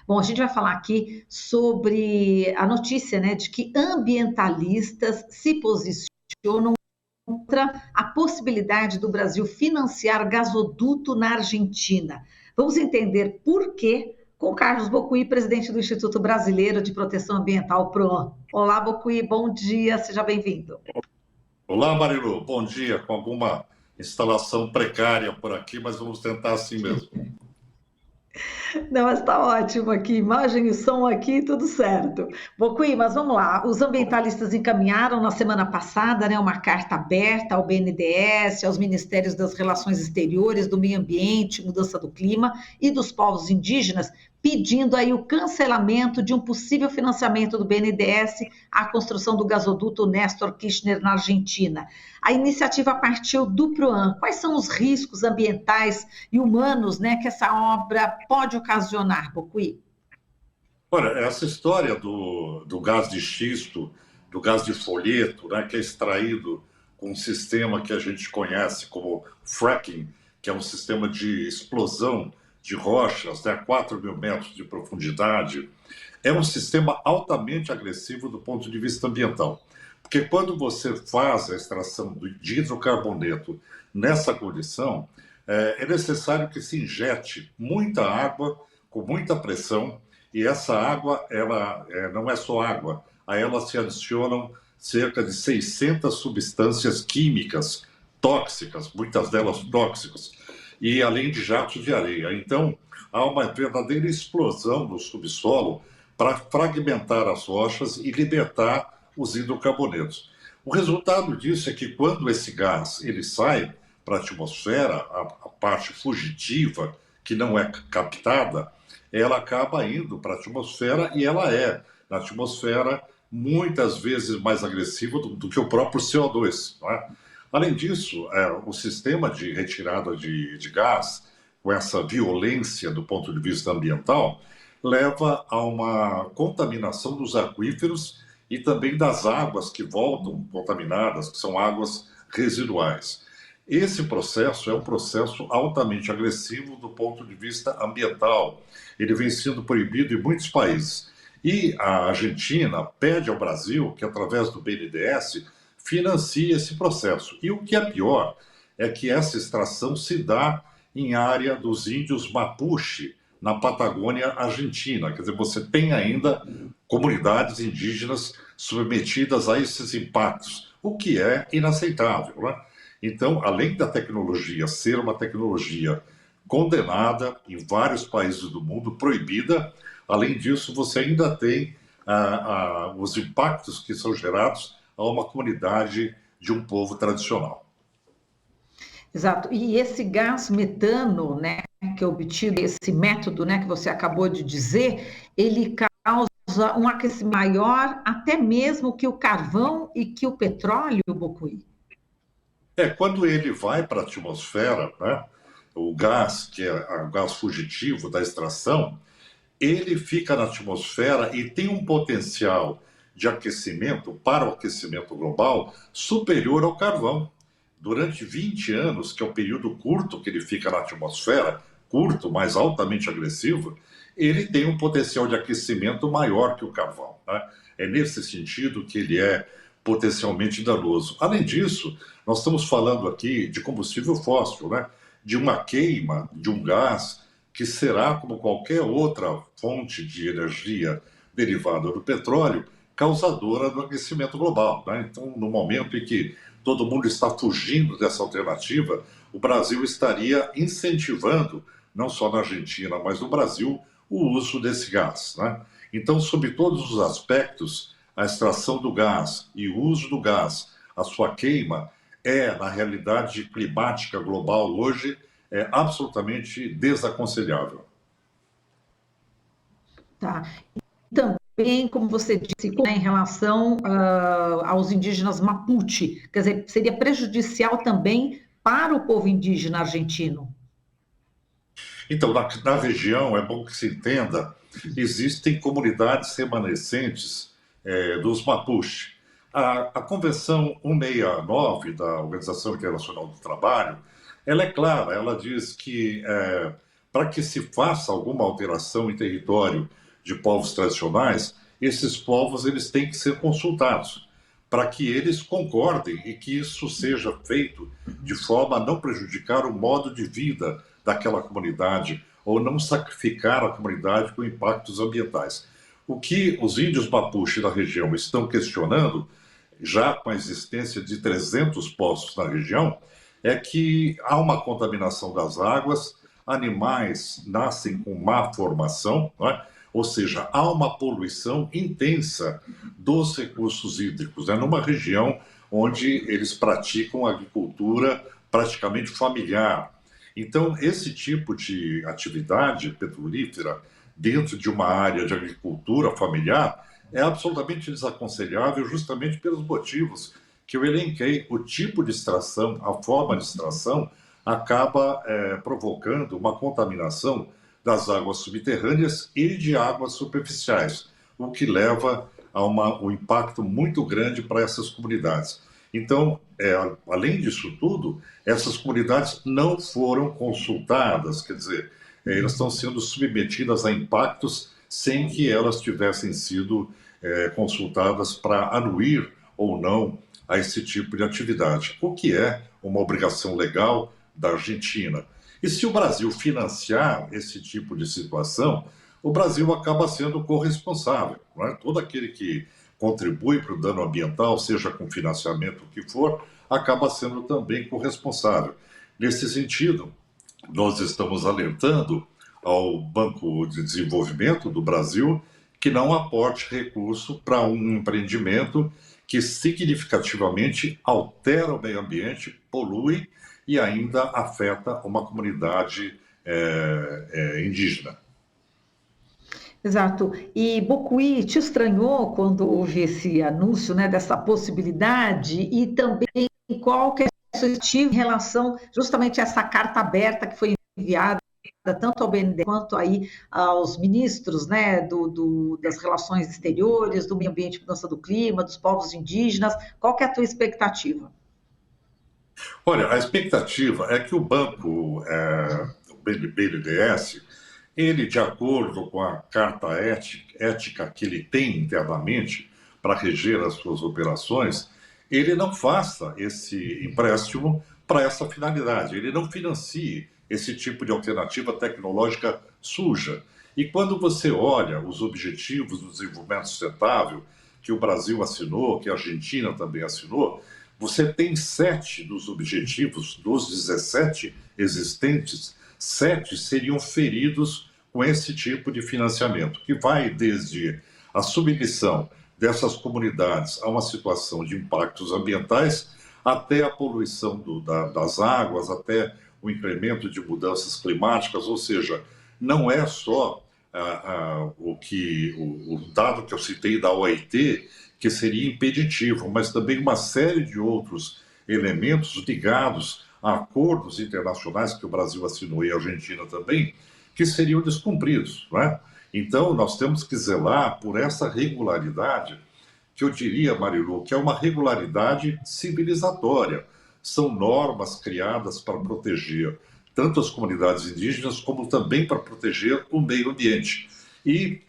Bom, a gente vai falar aqui sobre a notícia, né, de que ambientalistas se posicionam contra a possibilidade do Brasil financiar gasoduto na Argentina. Vamos entender por quê com Carlos Bocuí, presidente do Instituto Brasileiro de Proteção Ambiental, PROAM. Olá, Bocuí, bom dia, seja bem-vindo. Olá, Marilu, bom dia, com alguma instalação precária por aqui, mas vamos tentar assim mesmo. Não, mas está ótimo aqui, imagem e som aqui, tudo certo. Bocuí, mas vamos lá, os ambientalistas encaminharam na semana passada, né, uma carta aberta ao BNDES, aos Ministérios das Relações Exteriores, do Meio Ambiente, Mudança do Clima e dos povos indígenas, pedindo aí o cancelamento de um possível financiamento do BNDES à construção do gasoduto Néstor Kirchner na Argentina. A iniciativa partiu do PROAM. Quais são os riscos ambientais e humanos, né, que essa obra pode ocasionar, Bocuí? Olha, essa história do gás de xisto, do gás de folheto, né, que é extraído com um sistema que a gente conhece como fracking, que é um sistema de explosão de rochas, né, a 4.000 metros de profundidade, é um sistema altamente agressivo do ponto de vista ambiental. Porque quando você faz a extração de hidrocarboneto nessa condição, é necessário que se injete muita água com muita pressão, e essa água não é só água, a ela se adicionam cerca de 600 substâncias químicas tóxicas, muitas delas tóxicas, e além de jatos de areia. Então, há uma verdadeira explosão no subsolo para fragmentar as rochas e libertar os hidrocarbonetos. O resultado disso é que quando esse gás ele sai para a atmosfera, a parte fugitiva, que não é captada, ela acaba indo para a atmosfera e ela é, na atmosfera, muitas vezes mais agressiva do que o próprio CO2. Não é? Além disso, o sistema de retirada de gás, com essa violência do ponto de vista ambiental, leva a uma contaminação dos aquíferos e também das águas que voltam contaminadas, que são águas residuais. Esse processo é um processo altamente agressivo do ponto de vista ambiental. Ele vem sendo proibido em muitos países. E a Argentina pede ao Brasil que, através do BNDES, financie esse processo. E o que é pior é que essa extração se dá em área dos índios Mapuche, na Patagônia Argentina. Quer dizer, você tem ainda comunidades indígenas submetidas a esses impactos, o que é inaceitável, né? Então, além da tecnologia ser uma tecnologia condenada em vários países do mundo, proibida, além disso, você ainda tem os impactos que são gerados a uma comunidade de um povo tradicional. Exato. E esse gás metano, né, que é obtido, esse método, né, que você acabou de dizer, ele causa um aquecimento maior até mesmo que o carvão e que o petróleo, Bocuí. Quando ele vai para a atmosfera, né, o gás, que é o gás fugitivo da extração, ele fica na atmosfera e tem um potencial de aquecimento, para o aquecimento global, superior ao carvão. Durante 20 anos, que é o período curto que ele fica na atmosfera, curto, mas altamente agressivo, ele tem um potencial de aquecimento maior que o carvão, né? É nesse sentido que ele é potencialmente danoso. Além disso, nós estamos falando aqui de combustível fóssil, né? De uma queima de um gás que será, como qualquer outra fonte de energia derivada do petróleo, causadora do aquecimento global, né? Então, no momento em que todo mundo está fugindo dessa alternativa, o Brasil estaria incentivando, não só na Argentina, mas no Brasil, o uso desse gás, né? Então, sob todos os aspectos, a extração do gás e o uso do gás, a sua queima, na realidade climática global hoje, é absolutamente desaconselhável. Tá. E também, como você disse, em relação aos indígenas Mapuche, quer dizer, seria prejudicial também para o povo indígena argentino. Então, na região, é bom que se entenda, existem comunidades remanescentes dos Mapuche. A Convenção 169 da Organização Internacional do Trabalho, ela é clara, ela diz que para que se faça alguma alteração em território de povos tradicionais, esses povos eles têm que ser consultados, para que eles concordem e que isso seja feito de forma a não prejudicar o modo de vida daquela comunidade ou não sacrificar a comunidade com impactos ambientais. O que os índios Mapuche da região estão questionando, já com a existência de 300 poços na região, é que há uma contaminação das águas, animais nascem com má formação, não é? Ou seja, há uma poluição intensa dos recursos hídricos, né? Numa região onde eles praticam agricultura praticamente familiar. Então, esse tipo de atividade petrolífera dentro de uma área de agricultura familiar é absolutamente desaconselhável, justamente pelos motivos que eu elenquei. O tipo de extração, a forma de extração, acaba provocando uma contaminação das águas subterrâneas e de águas superficiais, o que leva a um impacto muito grande para essas comunidades. Então, além disso tudo, essas comunidades não foram consultadas, quer dizer, elas estão sendo submetidas a impactos sem que elas tivessem sido consultadas para anuir ou não a esse tipo de atividade, o que é uma obrigação legal da Argentina. E se o Brasil financiar esse tipo de situação, o Brasil acaba sendo corresponsável. Não é? Todo aquele que contribui para o dano ambiental, seja com financiamento o que for, acaba sendo também corresponsável. Nesse sentido, nós estamos alertando ao Banco de Desenvolvimento do Brasil que não aporte recurso para um empreendimento que significativamente altera o meio ambiente, polui e ainda afeta uma comunidade indígena. Exato. E Bocuí te estranhou quando houve esse anúncio, né, dessa possibilidade e também qual que é a sua estimativa em relação justamente a essa carta aberta que foi enviada tanto ao BNDES quanto aí aos ministros, né, das relações exteriores, do meio ambiente e mudança do clima, dos povos indígenas. Qual que é a tua expectativa? Olha, a expectativa é que o banco, o BNDES, ele, de acordo com a carta ética que ele tem internamente para reger as suas operações, ele não faça esse empréstimo para essa finalidade, ele não financie esse tipo de alternativa tecnológica suja. E quando você olha os objetivos do desenvolvimento sustentável que o Brasil assinou, que a Argentina também assinou, você tem 7 dos objetivos, dos 17 existentes, 7 seriam feridos com esse tipo de financiamento, que vai desde a submissão dessas comunidades a uma situação de impactos ambientais, até a poluição das águas, até o incremento de mudanças climáticas, ou seja, não é só o dado que eu citei da OIT, que seria impeditivo, mas também uma série de outros elementos ligados a acordos internacionais que o Brasil assinou e a Argentina também, que seriam descumpridos. Não é? Então, nós temos que zelar por essa regularidade, que eu diria, Marilu, que é uma regularidade civilizatória. São normas criadas para proteger tanto as comunidades indígenas, como também para proteger o meio ambiente. E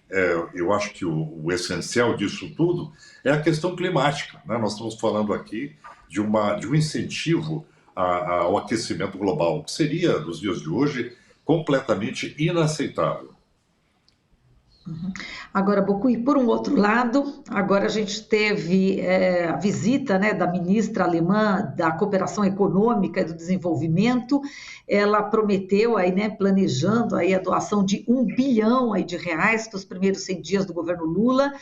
eu acho que o essencial disso tudo é a questão climática. Né? Nós estamos falando aqui de um incentivo ao aquecimento global, que seria, nos dias de hoje, completamente inaceitável. Agora, Bocuí, por um outro lado, agora a gente teve a visita, né, da ministra alemã da Cooperação Econômica e do Desenvolvimento. Ela prometeu, aí, né, planejando aí a doação de R$ 1 bilhão aí de reais para os primeiros 100 dias do governo Lula.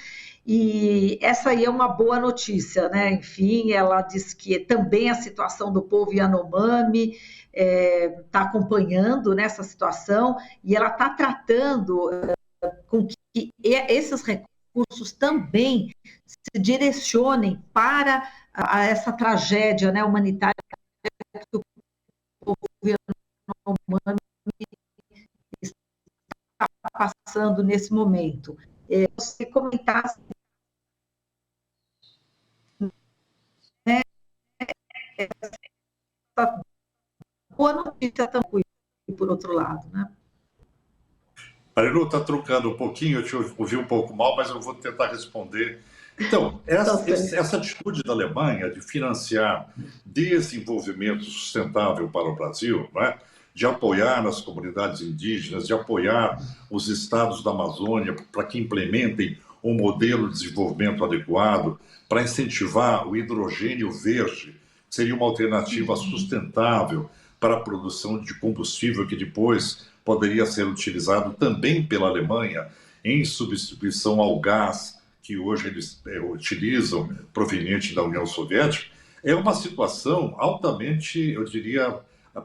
E essa aí é uma boa notícia, né? Enfim, ela diz que também a situação do povo Yanomami está acompanhando nessa situação e ela está tratando com que esses recursos também se direcionem para essa tragédia, né, humanitária que o governo humano está passando nesse momento. Você comentasse, né, essa boa notícia também, por outro lado, né? Marilu, está truncando um pouquinho, eu te ouvi um pouco mal, mas eu vou tentar responder. Então, Tá essa atitude da Alemanha de financiar desenvolvimento sustentável para o Brasil, não é? De apoiar as comunidades indígenas, de apoiar os estados da Amazônia para que implementem um modelo de desenvolvimento adequado, para incentivar o hidrogênio verde, que seria uma alternativa sustentável para a produção de combustível que depois poderia ser utilizado também pela Alemanha em substituição ao gás que hoje eles utilizam, proveniente da União Soviética, é uma situação altamente, eu diria,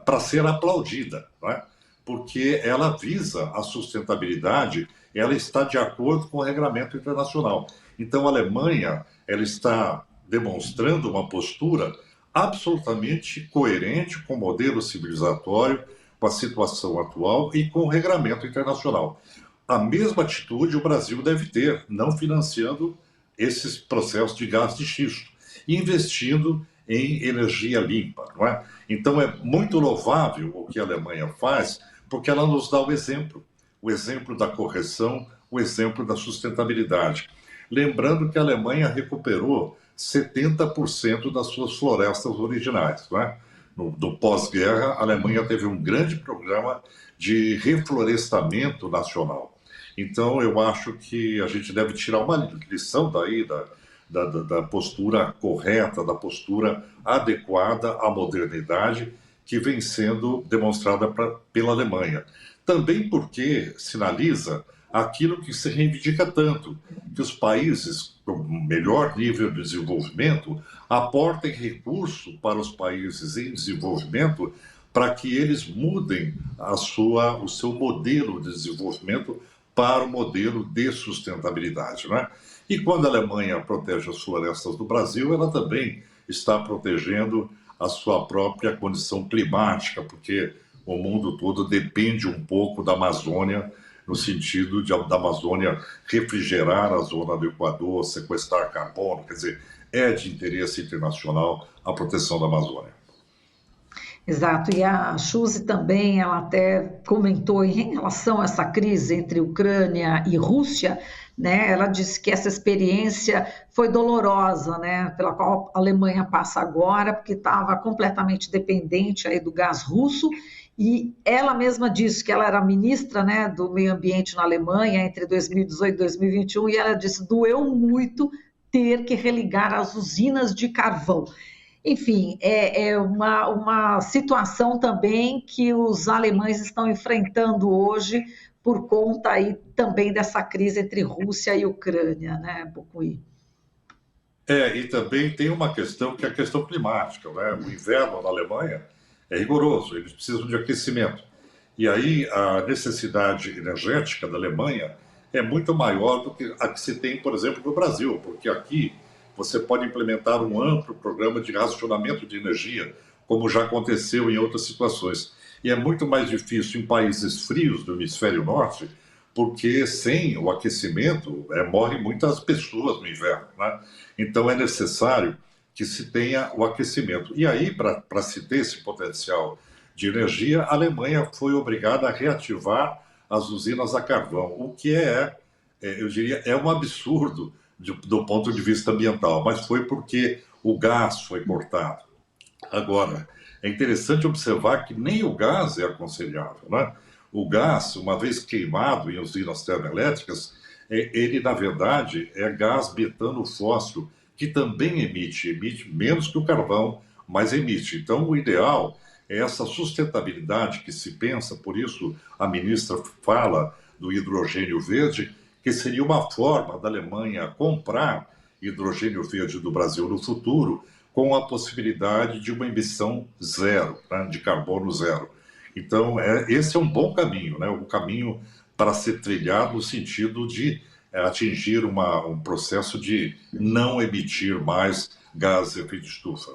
para ser aplaudida, não é? Porque ela visa a sustentabilidade, ela está de acordo com o regramento internacional. Então, a Alemanha ela está demonstrando uma postura absolutamente coerente com o modelo civilizatório, com a situação atual e com o regramento internacional. A mesma atitude o Brasil deve ter, não financiando esses processos de gás de xisto, investindo em energia limpa, não é? Então é muito louvável o que a Alemanha faz, porque ela nos dá o exemplo da correção, o exemplo da sustentabilidade. Lembrando que a Alemanha recuperou 70% das suas florestas originais, não é? No pós-guerra, a Alemanha teve um grande programa de reflorestamento nacional. Então, eu acho que a gente deve tirar uma lição daí da postura correta, da postura adequada à modernidade que vem sendo demonstrada pela Alemanha. Também porque sinaliza aquilo que se reivindica tanto, que os países com melhor nível de desenvolvimento aportem recurso para os países em desenvolvimento para que eles mudem o seu modelo de desenvolvimento para o modelo de sustentabilidade, né? E quando a Alemanha protege as florestas do Brasil, ela também está protegendo a sua própria condição climática, porque o mundo todo depende um pouco da Amazônia, no sentido da Amazônia refrigerar a zona do Equador, sequestrar carbono, quer dizer, é de interesse internacional a proteção da Amazônia. Exato, e a Suzy também, ela até comentou em relação a essa crise entre Ucrânia e Rússia, né? Ela disse que essa experiência foi dolorosa, né? Pela qual a Alemanha passa agora, porque estava completamente dependente aí do gás russo, e ela mesma disse que ela era ministra, né, do meio ambiente na Alemanha entre 2018 e 2021, e ela disse, doeu muito ter que religar as usinas de carvão. Enfim, é uma situação também que os alemães estão enfrentando hoje por conta aí também dessa crise entre Rússia e Ucrânia, né, Bucuí? E também tem uma questão que é a questão climática, né? O inverno na Alemanha é rigoroso, eles precisam de aquecimento. E aí a necessidade energética da Alemanha é muito maior do que a que se tem, por exemplo, no Brasil, porque aqui você pode implementar um amplo programa de racionamento de energia, como já aconteceu em outras situações. E é muito mais difícil em países frios do hemisfério norte, porque sem o aquecimento morrem muitas pessoas no inverno, né? Então é necessário que se tenha o aquecimento. E aí, para se ter esse potencial de energia, a Alemanha foi obrigada a reativar as usinas a carvão, o que eu diria, é um absurdo do ponto de vista ambiental, mas foi porque o gás foi cortado. Agora, é interessante observar que nem o gás é aconselhável, né? O gás, uma vez queimado em usinas termoelétricas, ele, na verdade, é gás metano fósforo, que também emite menos que o carvão, mas emite. Então, o ideal é essa sustentabilidade que se pensa, por isso a ministra fala do hidrogênio verde, que seria uma forma da Alemanha comprar hidrogênio verde do Brasil no futuro, com a possibilidade de uma emissão zero, né, de carbono zero. Então, esse é um bom caminho, né, um caminho para ser trilhado no sentido de atingir um processo de não emitir mais gases de efeito estufa.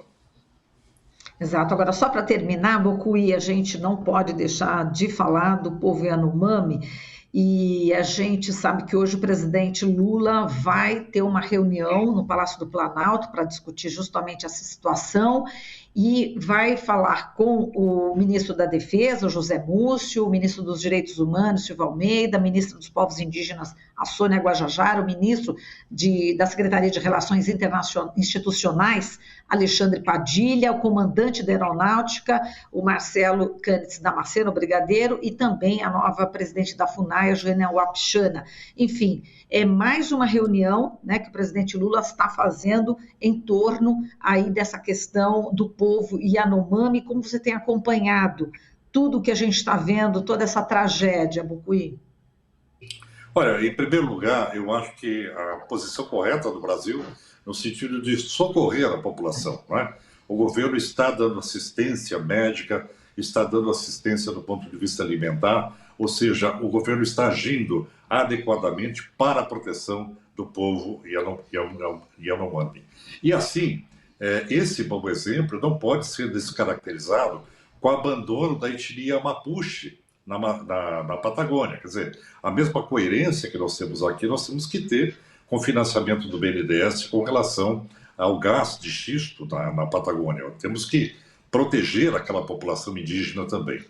Exato. Agora, só para terminar, Bocuí, a gente não pode deixar de falar do povo Yanomami, e a gente sabe que hoje o presidente Lula vai ter uma reunião no Palácio do Planalto para discutir justamente essa situação, e vai falar com o ministro da Defesa, o José Múcio, o ministro dos Direitos Humanos, Silvio Almeida, ministro dos Povos Indígenas, a Sônia Guajajara, o ministro da Secretaria de Relações Institucionais, Alexandre Padilha, o comandante da Aeronáutica, o Marcelo Cândice Damasceno, brigadeiro, e também a nova presidente da FUNAI, a Joênia Wapichana. Enfim, é mais uma reunião, né, que o presidente Lula está fazendo em torno aí dessa questão do povo Yanomami. Como você tem acompanhado tudo que a gente está vendo, toda essa tragédia, Bucuí? Olha, em primeiro lugar, eu acho que a posição correta do Brasil, no sentido de socorrer a população, não é? O governo está dando assistência médica, está dando assistência do ponto de vista alimentar, ou seja, o governo está agindo adequadamente para a proteção do povo Yanomami. E assim, esse bom exemplo não pode ser descaracterizado com o abandono da etnia Mapuche na Patagônia. Quer dizer, a mesma coerência que nós temos aqui, nós temos que ter com o financiamento do BNDES com relação ao gás de xisto na Patagônia. Temos que proteger aquela população indígena também.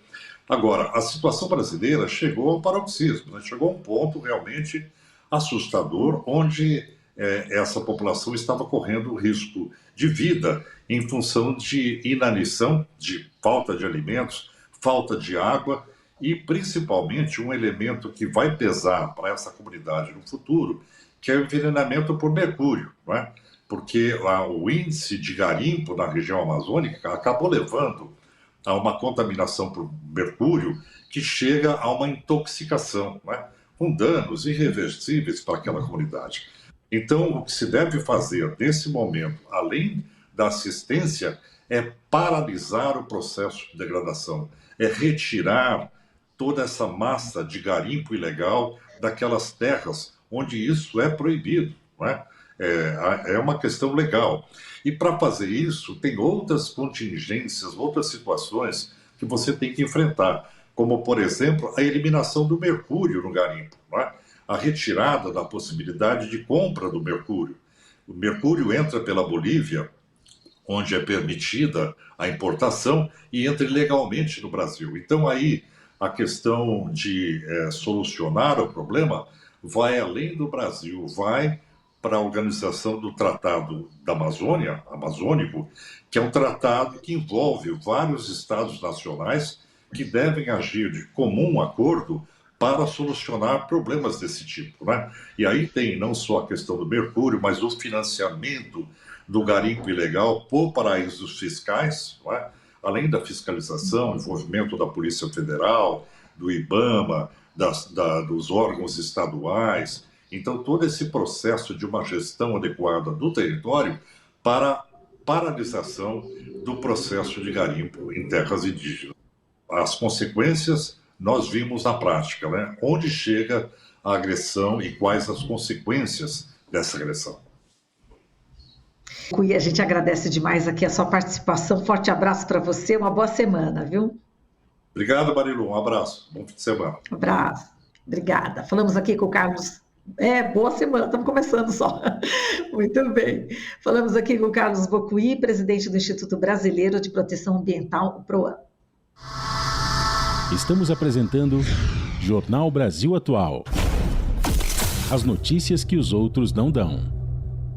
Agora, a situação brasileira chegou ao paroxismo, né? Chegou a um ponto realmente assustador, onde essa população estava correndo risco de vida em função de inanição, de falta de alimentos, falta de água e, principalmente, um elemento que vai pesar para essa comunidade no futuro, que é o envenenamento por mercúrio, não é? Porque o índice de garimpo na região amazônica acabou levando a uma contaminação por mercúrio que chega a uma intoxicação, não é? Com danos irreversíveis para aquela comunidade. Então, o que se deve fazer nesse momento, além da assistência, é paralisar o processo de degradação, é retirar toda essa massa de garimpo ilegal daquelas terras onde isso é proibido, não é? É uma questão legal. E para fazer isso, tem outras contingências, outras situações que você tem que enfrentar, como, por exemplo, a eliminação do mercúrio no garimpo, não é? A retirada da possibilidade de compra do mercúrio. O mercúrio entra pela Bolívia, onde é permitida a importação, e entra ilegalmente no Brasil. Então, aí, a questão de solucionar o problema vai além do Brasil, vai para a organização do Tratado da Amazônia, amazônico, que é um tratado que envolve vários estados nacionais que devem agir de comum acordo para solucionar problemas desse tipo, né? E aí tem não só a questão do mercúrio, mas o financiamento do garimpo ilegal por paraísos fiscais, não é? Além da fiscalização, envolvimento da Polícia Federal, do IBAMA, dos órgãos estaduais. Então, todo esse processo de uma gestão adequada do território para paralisação do processo de garimpo em terras indígenas. As consequências nós vimos na prática, né? Onde chega a agressão e quais as consequências dessa agressão. Cui, a gente agradece demais aqui a sua participação. Forte abraço para você, uma boa semana, viu? Obrigado, Marilu. Um abraço. Bom fim de semana. Um abraço. Obrigada. Falamos aqui com o Carlos. Boa semana, estamos começando só. Muito bem. Falamos aqui com o Carlos Bocuí, presidente do Instituto Brasileiro de Proteção Ambiental, o PROAM. Estamos apresentando Jornal Brasil Atual. As notícias que os outros não dão.